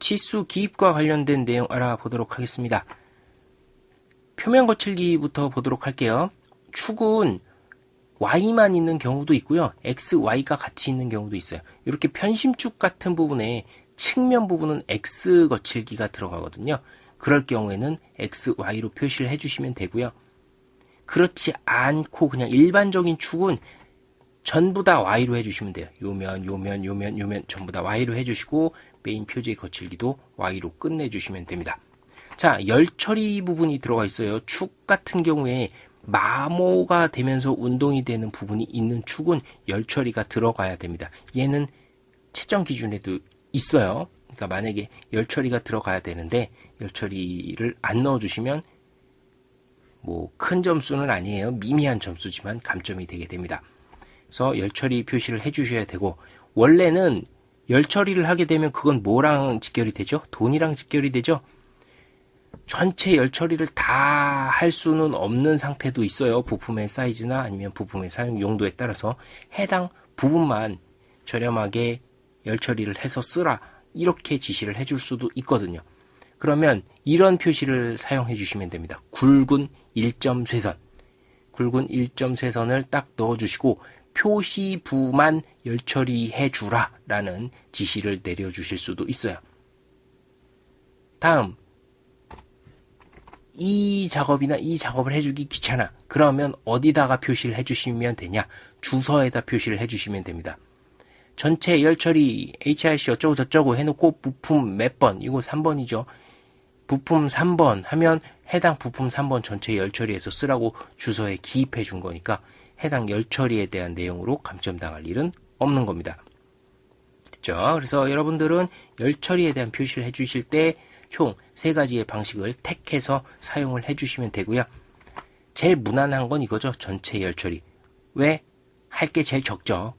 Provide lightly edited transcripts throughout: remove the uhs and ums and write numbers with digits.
치수 기입과 관련된 내용 알아보도록 하겠습니다. 표면 거칠기부터 보도록 할게요. 축은 Y만 있는 경우도 있고요. X, Y가 같이 있는 경우도 있어요. 이렇게 편심축 같은 부분에 측면 부분은 X 거칠기가 들어가거든요. 그럴 경우에는 X, Y로 표시를 해주시면 되고요. 그렇지 않고 그냥 일반적인 축은 전부 다 Y로 해주시면 돼요. 요면 전부 다 Y로 해주시고 메인 표지의 거칠기도 Y로 끝내주시면 됩니다. 자, 열 처리 부분이 들어가 있어요. 축 같은 경우에 마모가 되면서 운동이 되는 부분이 있는 축은 열 처리가 들어가야 됩니다. 얘는 채점 기준에도 있어요. 그러니까 만약에 열 처리가 들어가야 되는데 열 처리를 안 넣어주시면 뭐 큰 점수는 아니에요. 미미한 점수지만 감점이 되게 됩니다. 그래서 열 처리 표시를 해주셔야 되고, 원래는 열 처리를 하게 되면 그건 뭐랑 직결이 되죠? 돈이랑 직결이 되죠? 전체 열 처리를 다 할 수는 없는 상태도 있어요. 부품의 사이즈나 아니면 부품의 사용 용도에 따라서 해당 부분만 저렴하게 열 처리를 해서 쓰라, 이렇게 지시를 해줄 수도 있거든요. 그러면 이런 표시를 사용해 주시면 됩니다. 굵은 1점 쇠선, 굵은 1점 쇠선을 딱 넣어주시고 표시부만 열 처리해 주라 라는 지시를 내려주실 수도 있어요. 다음, 이 작업이나 이 작업을 해주기 귀찮아. 그러면 어디다가 표시를 해주시면 되냐? 주서에다 표시를 해주시면 됩니다. 전체 열 처리 HRC 어쩌고 저쩌고 해놓고 부품 몇 번, 이거 3번이죠. 부품 3번 하면 해당 부품 3번 전체 열 처리해서 쓰라고 주서에 기입해 준 거니까 해당 열 처리에 대한 내용으로 감점당할 일은 없는 겁니다. 됐죠? 그래서 여러분들은 열 처리에 대한 표시를 해주실 때 총 3가지의 방식을 택해서 사용을 해주시면 되고요. 제일 무난한 건 이거죠. 전체 열 처리. 왜? 할 게 제일 적죠.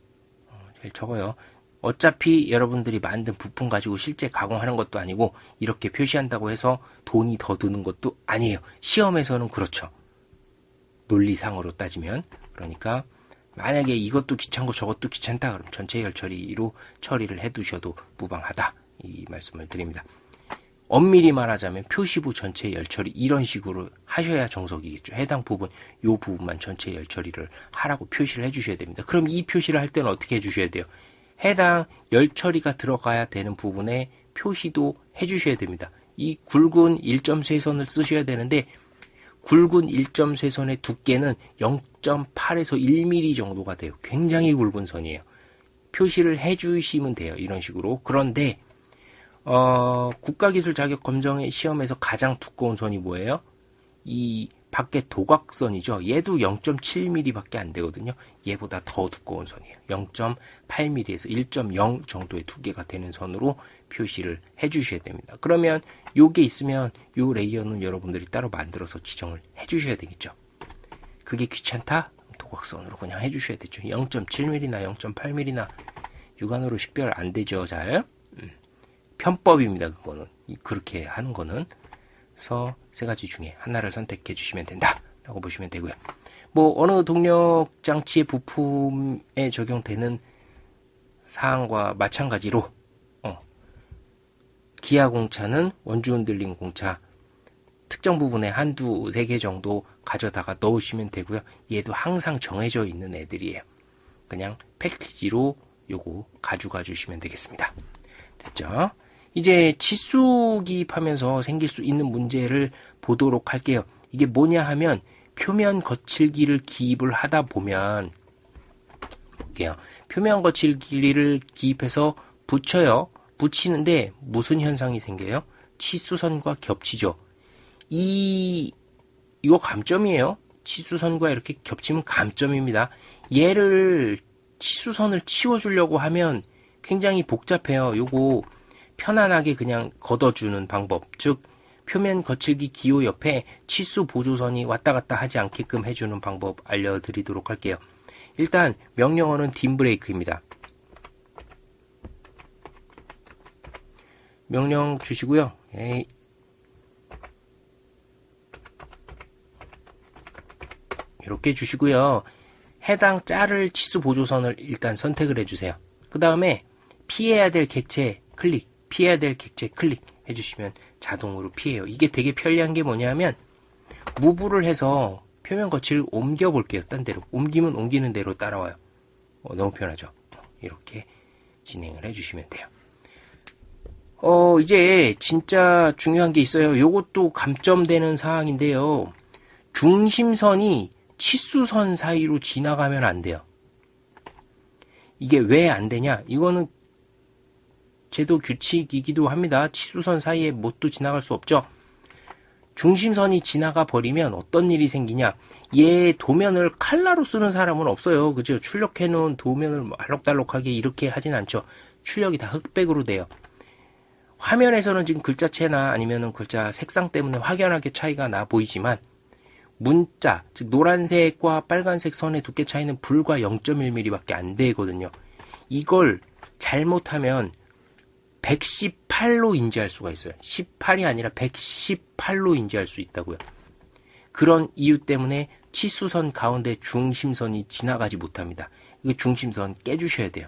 제일 적어요. 어차피 여러분들이 만든 부품 가지고 실제 가공하는 것도 아니고 이렇게 표시한다고 해서 돈이 더 드는 것도 아니에요. 시험에서는 그렇죠. 논리상으로 따지면. 그러니까 만약에 이것도 귀찮고 저것도 귀찮다 그럼 전체 열 처리로 처리를 해두셔도 무방하다, 이 말씀을 드립니다. 엄밀히 말하자면 표시부 전체 열 처리 이런 식으로 하셔야 정석이겠죠. 해당 부분, 요 부분만 전체 열 처리를 하라고 표시를 해주셔야 됩니다. 그럼 이 표시를 할 때는 어떻게 해주셔야 돼요? 해당 열 처리가 들어가야 되는 부분에 표시도 해주셔야 됩니다. 이 굵은 1점 쇠선을 쓰셔야 되는데 굵은 1점 쇠선의 두께는 0.8에서 1mm 정도가 돼요. 굉장히 굵은 선이에요. 표시를 해주시면 돼요. 이런 식으로. 그런데 국가기술자격검정의 시험에서 가장 두꺼운 선이 뭐예요? 이 밖에 도각선이죠. 얘도 0.7mm 밖에 안 되거든요. 얘보다 더 두꺼운 선이에요. 0.8mm에서 1.0 정도의 두께가 되는 선으로 표시를 해주셔야 됩니다. 그러면 요게 있으면 요 레이어는 여러분들이 따로 만들어서 지정을 해주셔야 되겠죠. 그게 귀찮다? 도각선으로 그냥 해주셔야 되죠. 0.7mm나 0.8mm나 육안으로 식별 안 되죠. 잘. 편법입니다. 그거는. 그렇게 하는 거는. 그래서 3가지 중에 하나를 선택해 주시면 된다 라고 보시면 되고요. 뭐 어느 동력 장치의 부품에 적용되는 사항과 마찬가지로 기아 공차는 원주 흔들림 공차 특정 부분에 한두 3개 정도 가져다가 넣으시면 되고요. 얘도 항상 정해져 있는 애들이에요. 그냥 패키지로 요거 가져가 주시면 되겠습니다. 됐죠? 이제 치수 기입하면서 생길 수 있는 문제를 보도록 할게요. 이게 뭐냐 하면 표면 거칠기를 기입을 하다 보면 볼게요. 표면 거칠기를 기입해서 붙여요. 붙이는데 무슨 현상이 생겨요? 치수선과 겹치죠. 이거 감점이에요. 치수선과 이렇게 겹치면 감점입니다. 얘를 치수선을 치워주려고 하면 굉장히 복잡해요. 요거 편안하게 그냥 걷어주는 방법, 즉 표면 거칠기 기호 옆에 치수 보조선이 왔다 갔다 하지 않게끔 해주는 방법 알려드리도록 할게요. 일단 명령어는 딘 브레이크입니다. 명령 주시고요. 이렇게 주시고요. 해당 자를 치수 보조선을 일단 선택을 해주세요. 그 다음에 피해야 될 객체 클릭. 피해야 될 객체 클릭해 주시면 자동으로 피해요. 이게 되게 편리한 게 뭐냐면 무브를 해서 표면 거치를 옮겨 볼게요. 딴 데로. 옮기면 옮기는 대로 따라와요. 너무 편하죠. 이렇게 진행을 해 주시면 돼요. 이제 진짜 중요한 게 있어요. 요것도 감점되는 사항인데요. 중심선이 치수선 사이로 지나가면 안 돼요. 이게 왜 안 되냐? 이거는 제도 규칙이기도 합니다. 치수선 사이에 못도 지나갈 수 없죠. 중심선이 지나가 버리면 어떤 일이 생기냐? 얘 도면을 칼라로 쓰는 사람은 없어요. 그죠? 출력해 놓은 도면을 알록달록하게 이렇게 하진 않죠. 출력이 다 흑백으로 돼요. 화면에서는 지금 글자체나 아니면은 글자 색상 때문에 확연하게 차이가 나 보이지만 문자, 즉 노란색과 빨간색 선의 두께 차이는 불과 0.1mm 밖에 안 되거든요. 이걸 잘못하면 118로 인지할 수가 있어요. 18이 아니라 118로 인지할 수 있다고요. 그런 이유 때문에 치수선 가운데 중심선이 지나가지 못합니다. 이거 중심선 깨주셔야 돼요.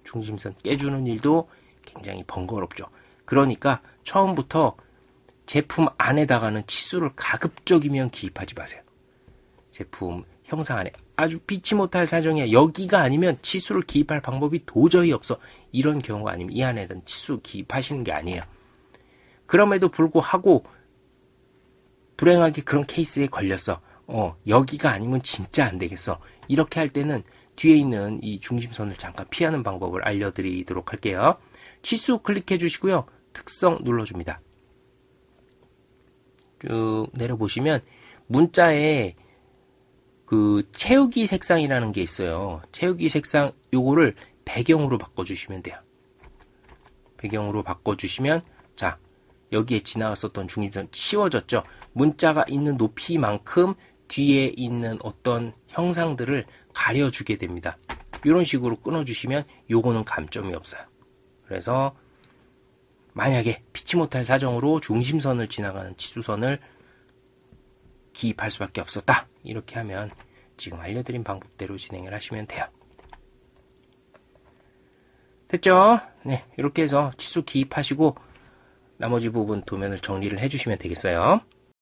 중심선 깨주는 일도 굉장히 번거롭죠. 그러니까 처음부터 제품 안에다가는 치수를 가급적이면 기입하지 마세요. 제품 형상 안에 아주 피치 못할 사정이야. 여기가 아니면 치수를 기입할 방법이 도저히 없어. 이런 경우가 아니면 이 안에는 치수 기입하시는 게 아니에요. 그럼에도 불구하고 불행하게 그런 케이스에 걸렸어. 여기가 아니면 진짜 안 되겠어. 이렇게 할 때는 뒤에 있는 이 중심선을 잠깐 피하는 방법을 알려드리도록 할게요. 치수 클릭해 주시고요. 특성 눌러줍니다. 쭉 내려보시면 문자에 그 채우기 색상이라는 게 있어요. 채우기 색상 요거를 배경으로 바꿔주시면 돼요. 배경으로 바꿔주시면 자 여기에 지나갔었던 중심선 치워졌죠. 문자가 있는 높이만큼 뒤에 있는 어떤 형상들을 가려주게 됩니다. 이런 식으로 끊어주시면 요거는 감점이 없어요. 그래서 만약에 피치 못할 사정으로 중심선을 지나가는 치수선을 기입할 수밖에 없었다. 이렇게 하면 지금 알려드린 방법대로 진행을 하시면 돼요. 됐죠? 네, 이렇게 해서 치수 기입하시고 나머지 부분 도면을 정리를 해주시면 되겠어요.